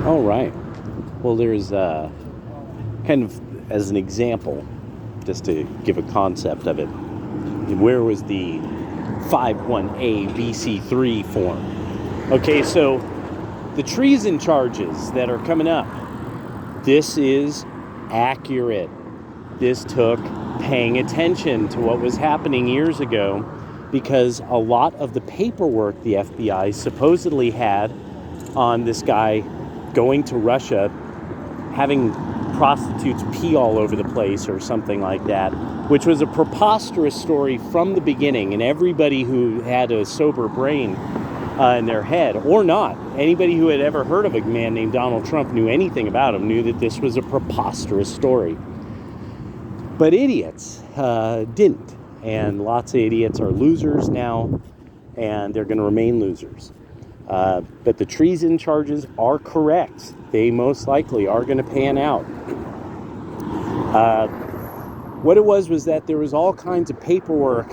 All right. Well, there's kind of as an example, just to give a concept of it, where was the 51A BC3 form? Okay, so the treason charges that are coming up, this is accurate. This took paying attention to what was happening years ago, because a lot of the paperwork the FBI supposedly had on this guy going to Russia, having prostitutes pee all over the place or something like that, which was a preposterous story from the beginning, and everybody who had a sober brain in their head, or not, anybody who had ever heard of a man named Donald Trump, knew anything about him, knew that this was a preposterous story. But idiots didn't, and lots of idiots are losers now, and they're going to remain losers. But the treason charges are correct. They most likely are going to pan out. What it was that there was all kinds of paperwork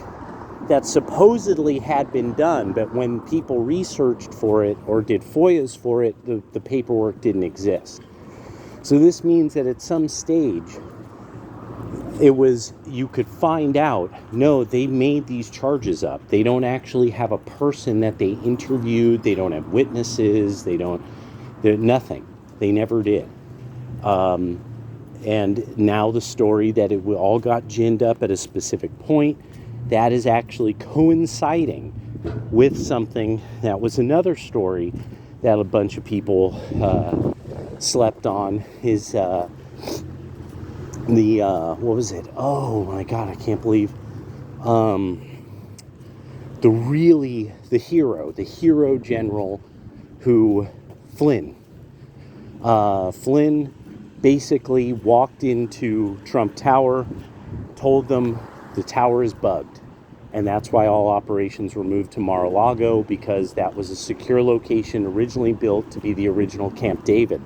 that supposedly had been done, but when people researched for it or did FOIAs for it, the paperwork didn't exist. So this means that at some stage, you could find out, no, they made these charges up. They don't actually have a person that they interviewed. They don't have witnesses. They're nothing. They never did. And now the story that it all got ginned up at a specific point, that is actually coinciding with something that was another story that a bunch of people slept on. What was it? Oh my God, I can't believe. The hero general Flynn. Flynn basically walked into Trump Tower, told them the tower is bugged. And that's why all operations were moved to Mar-a-Lago, because that was a secure location originally built to be the original Camp David.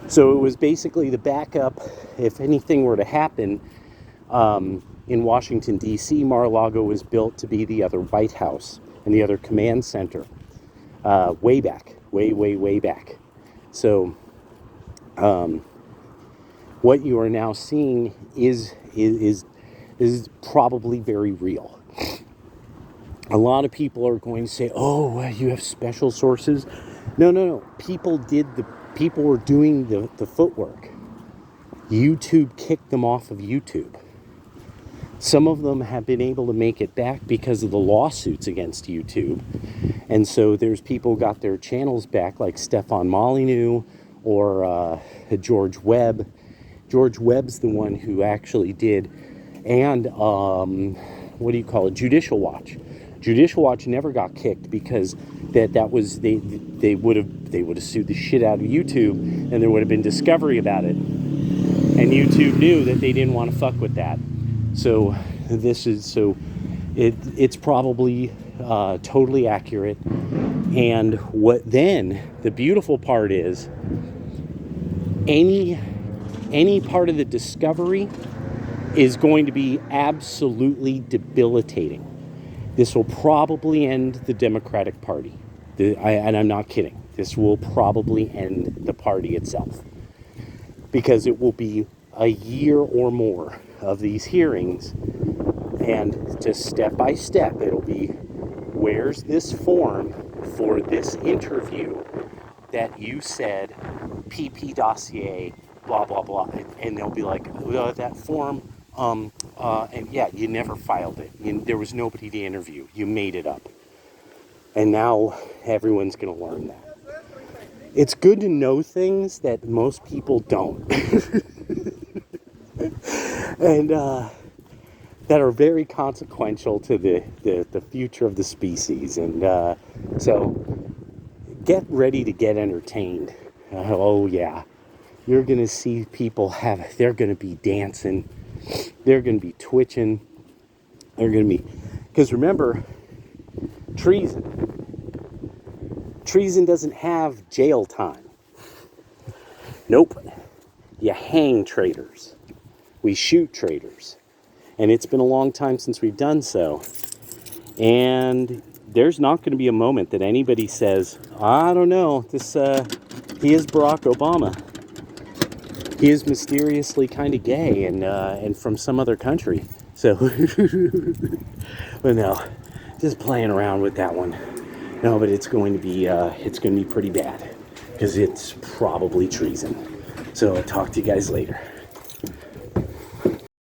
So it was basically the backup if anything were to happen. In Washington, D.C., Mar-a-Lago was built to be the other White House and the other command center way back, way back. So what you are now seeing is probably very real. A lot of people are going to say, oh, you have special sources. No. People were doing the footwork. YouTube kicked them off of YouTube. Some of them have been able to make it back because of the lawsuits against YouTube. And so there's people who got their channels back, like Stefan Molyneux or George Webb. George Webb's the one who actually did, and Judicial Watch. Judicial Watch never got kicked because that was they would have sued the shit out of YouTube, and there would have been discovery about it. And YouTube knew that they didn't want to fuck with that. So it's probably totally accurate. And what then the beautiful part is, any part of the discovery is going to be absolutely debilitating. This will probably end the Democratic Party. And I'm not kidding. This will probably end the party itself. Because it will be a year or more of these hearings. And just step by step, it'll be, where's this form for this interview that you said, PP dossier, blah, blah, blah. And they'll be like, that form, and yeah, you never filed it. There was nobody to interview. You made it up. And now everyone's going to learn that. It's good to know things that most people don't. And that are very consequential to the future of the species. And so get ready to get entertained. Oh yeah. You're going to see people they're going to be dancing. They're going to be twitching. They're going to be, because remember, treason doesn't have jail time. Nope. You hang traitors. We shoot traitors. And it's been a long time since we've done so. And there's not going to be a moment that anybody says, I don't know, this he is Barack Obama. He is mysteriously kind of gay and from some other country. So, but no, just playing around with that one. No, but it's going to be pretty bad because it's probably treason. So I'll talk to you guys later.